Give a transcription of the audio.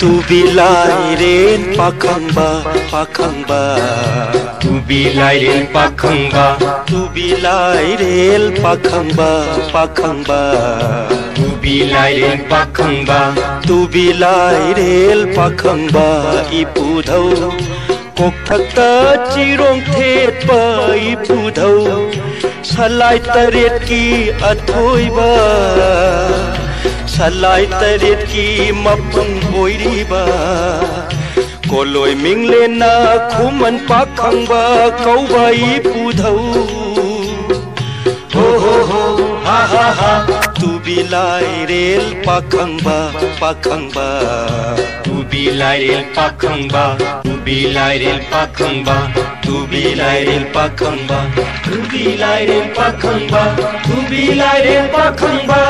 Tubilairen pakangba, pakangba. Tubilairen pakangba, Tubilairen pakangba, pakangba. Tubilairen pakangba, Tubilairen pakangba. Ipudhau kok thakta chirong thet ba ipudhau salai taret ki athoiba. Salai taret ki mapung boiriba koloi mingle na khuman pakhangba kauba ipudhau ho ho ho ha ha ha. Tubilairen pakangba, pakangba. Tubilairen pakangba, Tubilairen pakangba, Tubilairen pakangba, Tubilairen pakangba, Tubilairen pakangba.